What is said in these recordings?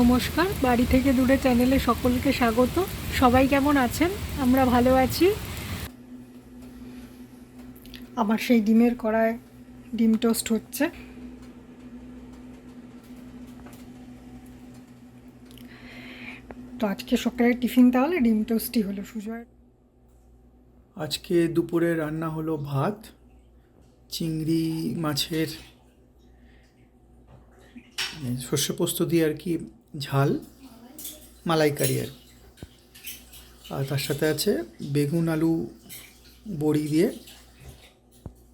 নমস্কার, বাড়ি থেকে দূরে চ্যানেলে সকলকে স্বাগত। সবাই কেমন আছেন? আমরা ভালো আছি। আমার সেই ডিমের কড়ায় ডিম টোস্ট হচ্ছে। তো আজকে সকালে টিফিন তাহলে ডিম টোস্টই হলো সুজয়। আজকে দুপুরে রান্না হলো ভাত, চিংড়ি মাছের শস্য পোস্ত দিয়ে আর কি ঝাল, মালাইকারি আর কি। আর তার সাথে আছে বেগুন আলু বড়ি দিয়ে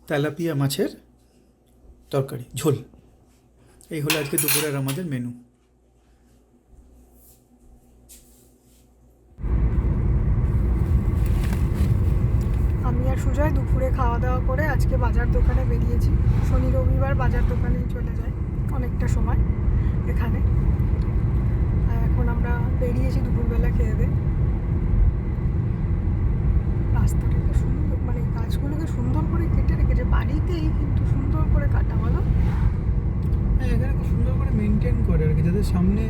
তেলাপিয়া মাছের তরকারি ঝোল। এই হলো আজকে দুপুরের আমাদের মেনু। আমি আর সুজয় দুপুরে খাওয়া দাওয়া করে আজকে বাজার দোকানে বেরিয়েছি। শনি রবিবার বাজার দোকানেই চলে যাই অনেকটা সময় এখানে। আর এখন আমরা বেরিয়েছি দুপুরবেলা খেয়ে দিয়ে। রাস্তাটাকে সুন্দর, মানে গাছগুলোকে সুন্দর করে কেটে রেখেছে, বাড়িতেই কিন্তু সুন্দর করে কাটা। বলো, হ্যাঁ, এখানে খুব সুন্দর করে মেনটেন করে আর কি। যাদের সামনে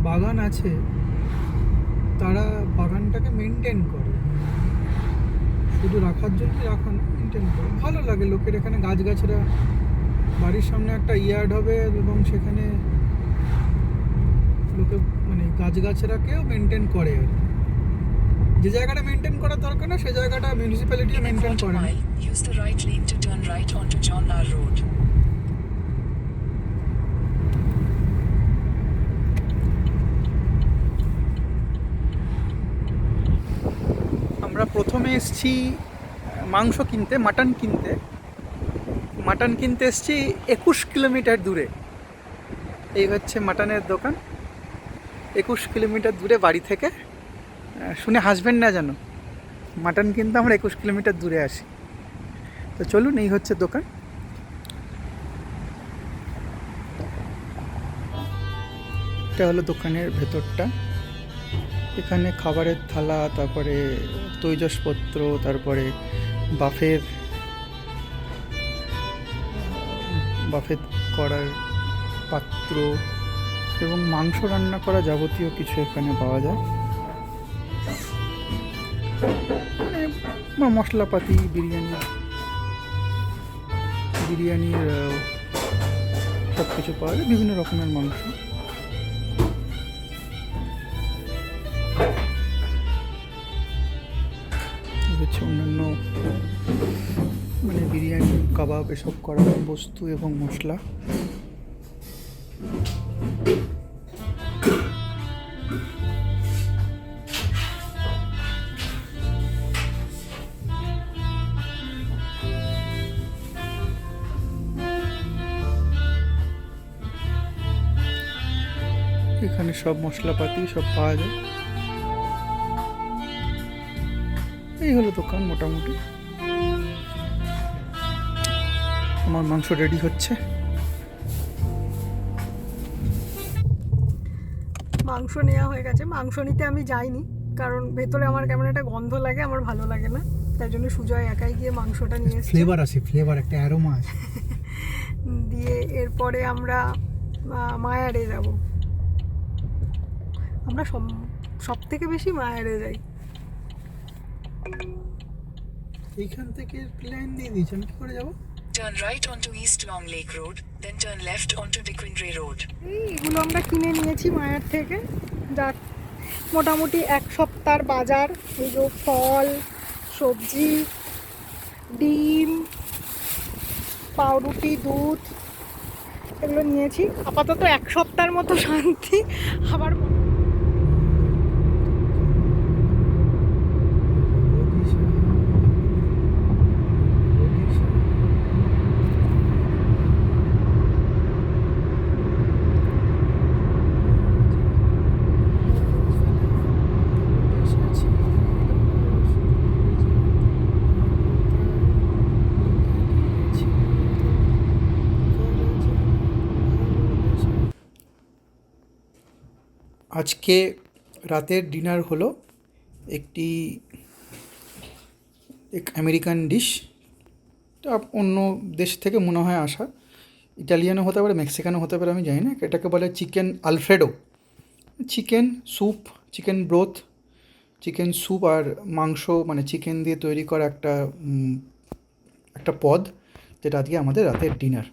বাগান আছে তারা বাগানটাকে মেনটেন করে, শুধু রাখার জন্য রাখা না, মেনটেন করে। ভালো লাগে লোকের এখানে গাছগাছরা। বাড়ির সামনে একটা ইয়ার্ড হবে এবং সেখানে লোকে মানে গাছগাছরাকেও মেনটেন করে আর কি। যে জায়গাটা মেনটেন করার দরকার না সে জায়গাটা মিউনিসিপ্যালিটি মেনটেন করে না। Use the right lane to turn right onto John R. Road. আমরা প্রথমে এসেছি মাংস কিনতে, মাটন কিনতে এসেছি 21 কিলোমিটার দূরে। এই হচ্ছে মাটনের দোকান, 21 কিলোমিটার দূরে বাড়ি থেকে। শুনে হাসবেন না যেন, মাটন কিনতে আমরা 21 কিলোমিটার দূরে আসি। তো চলুন, এই হচ্ছে দোকান। এটা হলো দোকানের ভেতরটা। এখানে খাবারের থালা, তারপরে তৈজসপত্র, তারপরে বাফের করার পাত্র এবং মাংস রান্না করা যাবতীয় কিছু এখানে পাওয়া যায়। মানে মশলাপাতি, বিরিয়ানির সব কিছু পাওয়া যায়, বিভিন্ন রকমের মাংস। হচ্ছে অন্যান্য মানে বিরিয়ানি, কাবাব এসব করার বস্তু এবং মশলা। এখানে সব মশলাপাতি সব পাওয়া যায়। এই হলো দোকান মোটামুটি। আমার মাংস রেডি হচ্ছে। মাংস নেওয়া হয়ে গেছে। মাংস নিতে আমি যাইনি, কারণ ভেতরে আমার কেমন একটা গন্ধ লাগে, আমার ভালো লাগে না। তাই জন্য সুজয় একাই গিয়ে মাংসটা নিয়ে এসেছে। ফ্লেভার একটা অ্যারোমা আছে। দিয়ে এরপরে আমরা মায়ারে যাব। আমরা সব থেকে বেশি মায়ারে যাই। এইখান থেকে প্ল্যান দিয়ে দিয়েছি, আমি কি করে যাবো? Turn right onto East Long Lake Road, then turn left onto Dickwindre Road. এগুলো আমরা কিনে নিয়েছি মায়ার থেকে। যা মোটামুটি এক সপ্তাহের বাজার। এই যে ফল, সবজি, ডিম, পাউরুটি, দুধ, এগুলো নিয়েছি। আপাতত এক সপ্তাহের মতো শান্তি। আবার আজকে রাতের ডিনার হলো একটি আমেরিকান ডিশ। অন্য দেশ থেকে মনে হয় আসা, ইটালিয়ানও হতে পারে, মেক্সিকানও হতে পারে, আমি জানি না। এটাকে বলে chicken alfredo. Chicken soup, chicken broth, chicken soup আর মাংস মানে চিকেন দিয়ে তৈরি করা একটা পদ, যেটা আজকে আমাদের রাতের ডিনার।